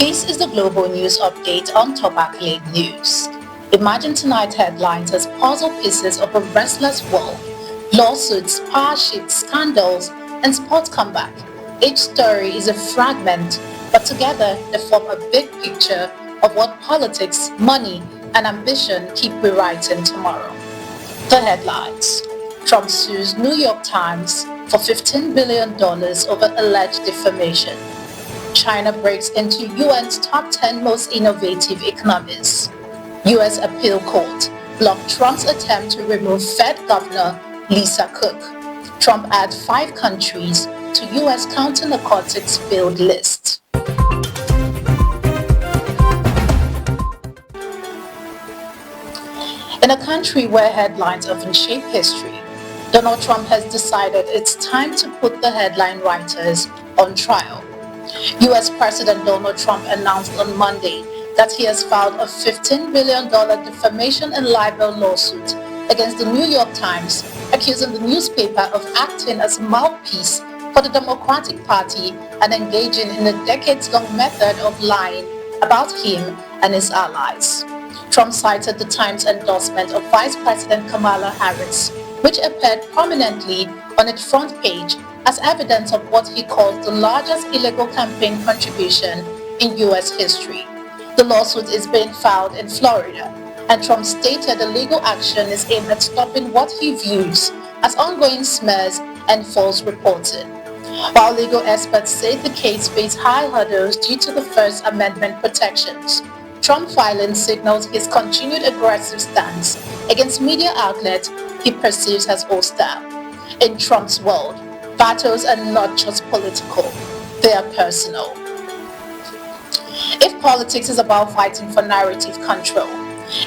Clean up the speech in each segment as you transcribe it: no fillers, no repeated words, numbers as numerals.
This is the global news update on top Accolade News. Imagine tonight's headlines as puzzle pieces of a restless world: lawsuits, power shifts, scandals, and sports comeback. Each story is a fragment, but together they form a big picture of what politics, money, and ambition keep rewriting tomorrow. The headlines: Trump sues New York Times for $15 billion over alleged defamation. China breaks into UN's top 10 most innovative economies. US Appeal Court blocked Trump's attempt to remove Fed Governor Lisa Cook. Trump adds 5 countries to US counternarcotics failed list. In a country where headlines often shape history, Donald Trump has decided it's time to put the headline writers on trial. US President Donald Trump announced on Monday that he has filed a $15 billion defamation and libel lawsuit against the New York Times, accusing the newspaper of acting as a mouthpiece for the Democratic Party and engaging in a decades-long method of lying about him and his allies. Trump cited the Times' endorsement of Vice President Kamala Harris, which appeared prominently on its front page as evidence of what he calls the largest illegal campaign contribution in U.S. history. The lawsuit is being filed in Florida, and Trump stated the legal action is aimed at stopping what he views as ongoing smears and false reporting. While legal experts say the case faces high hurdles due to the First Amendment protections, Trump filing signals his continued aggressive stance against media outlets he perceives as hostile. In Trump's world, battles are not just political, they are personal. If politics is about fighting for narrative control,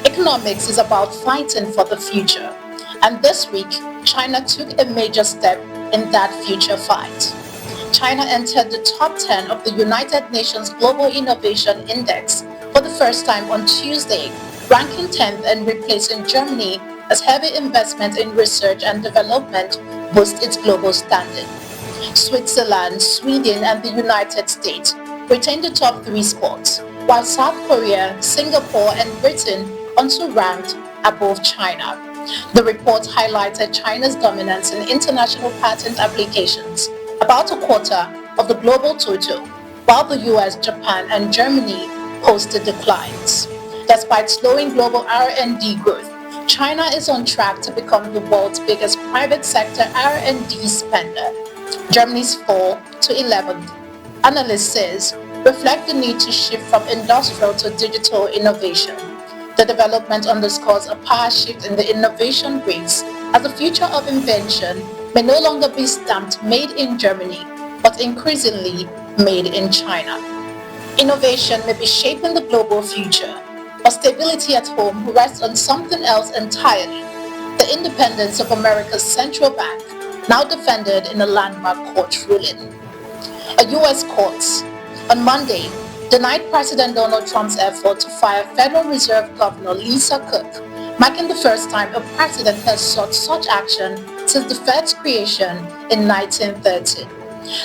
economics is about fighting for the future. And this week, China took a major step in that future fight. China entered the top 10 of the United Nations Global Innovation Index for the first time on Tuesday, ranking 10th and replacing Germany as heavy investment in research and development boosts its global standing. Switzerland, Sweden, and the United States retain the top 3 spots, while South Korea, Singapore, and Britain also ranked above China. The report highlighted China's dominance in international patent applications, about a quarter of the global total, while the US, Japan, and Germany posted declines. Despite slowing global R&D growth, China is on track to become the world's biggest private sector R&D spender. Germany's fall to 11th, analyst says, reflect the need to shift from industrial to digital innovation. The development underscores a power shift in the innovation race, as the future of invention may no longer be stamped made in Germany, but increasingly made in China. Innovation may be shaping the global future, but stability at home rests on something else entirely: the independence of America's central bank, now defended in a landmark court ruling. A U.S. court on Monday denied President Donald Trump's effort to fire Federal Reserve Governor Lisa Cook, marking the first time a president has sought such action since the Fed's creation in 1930.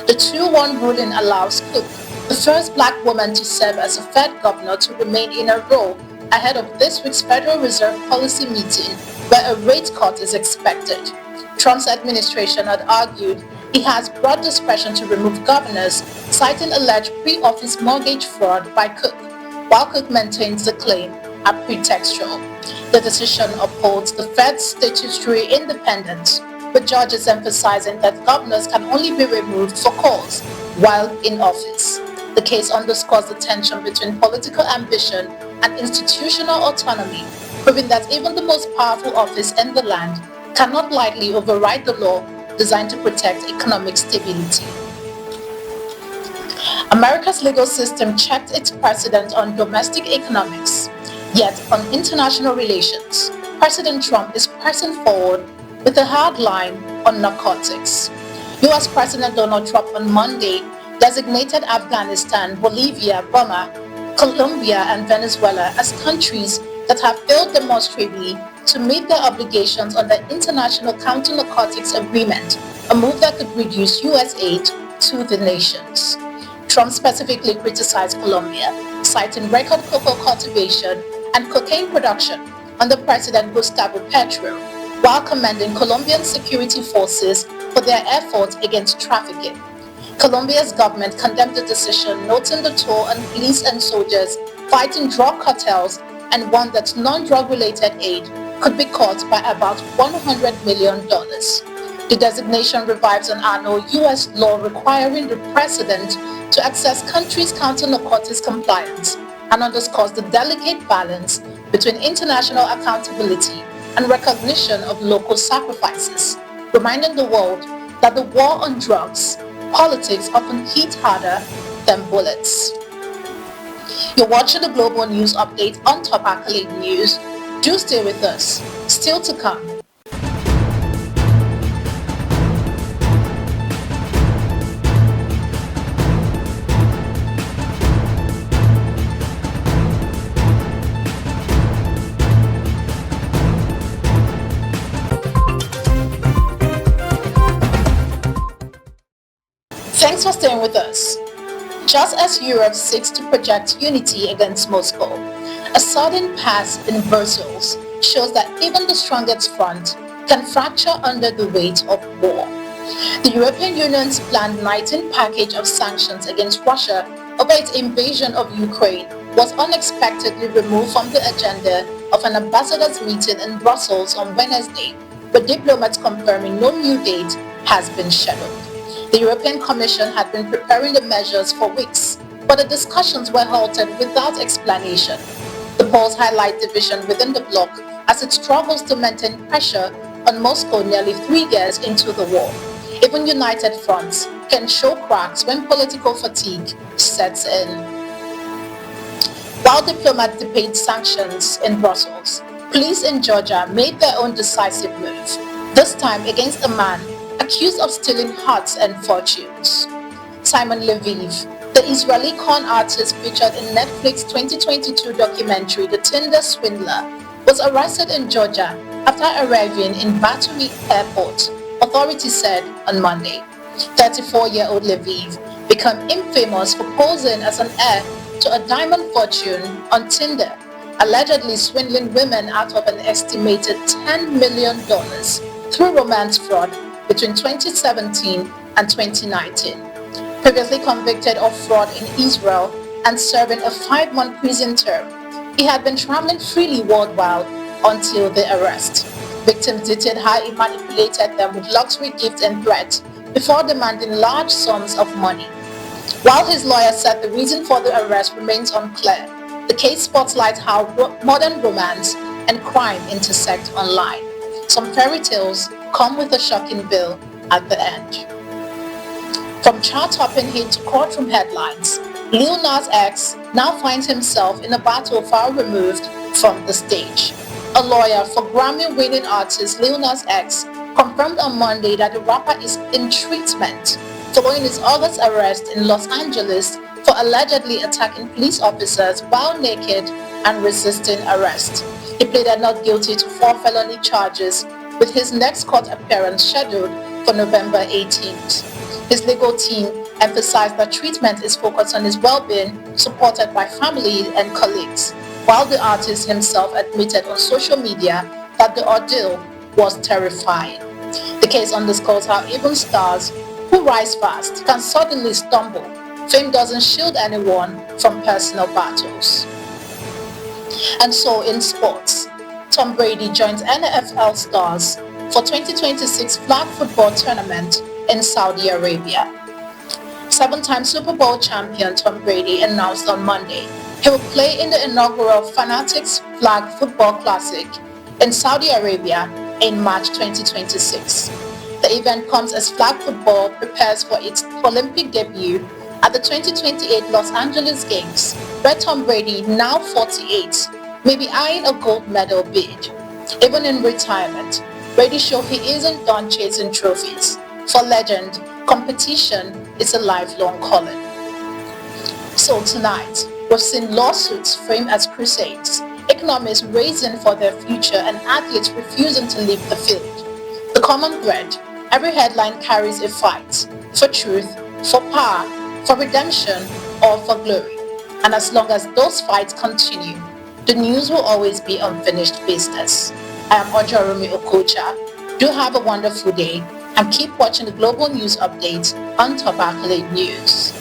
The 2-1 ruling allows Cook, the first black woman to serve as a Fed governor, to remain in her role ahead of this week's Federal Reserve policy meeting, where a rate cut is expected. Trump's administration had argued he has broad discretion to remove governors, citing alleged pre-office mortgage fraud by Cook, while Cook maintains the claim are pretextual. The decision upholds the Fed's statutory independence, with judges emphasizing that governors can only be removed for cause while in office. The case underscores the tension between political ambition and institutional autonomy, proving that even the most powerful office in the land cannot lightly override the law designed to protect economic stability. America's legal system checked its precedent on domestic economics, yet on international relations, President Trump is pressing forward with a hard line on narcotics. US President Donald Trump on Monday designated Afghanistan, Bolivia, Burma, Colombia, and Venezuela as countries that have failed demonstrably to meet their obligations under International Counter-Narcotics Agreement, a move that could reduce US aid to the nations. Trump specifically criticized Colombia, citing record cocoa cultivation and cocaine production under President Gustavo Petro, while commending Colombian security forces for their efforts against trafficking. Colombia's government condemned the decision, noting the toll on police and soldiers fighting drug cartels, and warned that non-drug-related aid could be cut by about $100 million. The designation revives an annual U.S. law requiring the president to access countries' counter-narcotics compliance and underscores the delicate balance between international accountability and recognition of local sacrifices, reminding the world that the war on drugs, politics often hit harder than bullets. You're watching the Global News Update on Top Accolade News. Do stay with us. Still to come. Thanks for staying with us. Just as Europe seeks to project unity against Moscow, a sudden pass in Brussels shows that even the strongest front can fracture under the weight of war. The European Union's planned 19 package of sanctions against Russia over its invasion of Ukraine was unexpectedly removed from the agenda of an ambassadors' meeting in Brussels on Wednesday, with diplomats confirming no new date has been scheduled. The European Commission had been preparing the measures for weeks, but the discussions were halted without explanation. The polls highlight division within the bloc as it struggles to maintain pressure on Moscow nearly 3 years into the war. Even united fronts can show cracks when political fatigue sets in. While diplomats debate sanctions in Brussels, police in Georgia made their own decisive move, this time against a man accused of stealing hearts and fortunes. Simon Leviev, the Israeli con artist featured in Netflix's 2022 documentary The Tinder Swindler, was arrested in Georgia after arriving in Batumi Airport, authorities said on Monday. 34-year-old Leviev became infamous for posing as an heir to a diamond fortune on Tinder, allegedly swindling women out of an estimated $10 million through romance fraud between 2017 and 2019. Previously convicted of fraud in Israel and serving a 5-month prison term, he had been traveling freely worldwide until the arrest. Victims detailed how he manipulated them with luxury gifts and threats before demanding large sums of money. While his lawyer said the reason for the arrest remains unclear, the case spotlights how modern romance and crime intersect online. Some fairy tales come with a shocking bill at the end. From chart-topping hit to courtroom headlines, Lil Nas X now finds himself in a battle far removed from the stage. A lawyer for Grammy-winning artist Lil Nas X confirmed on Monday that the rapper is in treatment following his August arrest in Los Angeles for allegedly attacking police officers while naked and resisting arrest. He pleaded not guilty to 4 felony charges, with his next court appearance scheduled for November 18th. His legal team emphasized that treatment is focused on his well-being, supported by family and colleagues, while the artist himself admitted on social media that the ordeal was terrifying. The case underscores how even stars who rise fast can suddenly stumble. Fame doesn't shield anyone from personal battles. And so in sports, Tom Brady joins NFL stars for 2026 flag football tournament in Saudi Arabia. 7-time Super Bowl champion Tom Brady announced on Monday he will play in the inaugural Fanatics Flag Football Classic in Saudi Arabia in March 2026. The event comes as flag football prepares for its Olympic debut at the 2028 Los Angeles Games, where Tom Brady, now 48, may be eyeing a gold medal bid. Even in retirement, Brady showed he isn't done chasing trophies. For legend, competition is a lifelong calling. So tonight, we've seen lawsuits framed as crusades, economies racing for their future, and athletes refusing to leave the field. The common thread: every headline carries a fight for truth, for power, for redemption or for glory. And as long as those fights continue, the news will always be unfinished business. I am Ojarumi Okocha. Do have a wonderful day and keep watching the global news updates on Top Accolade News.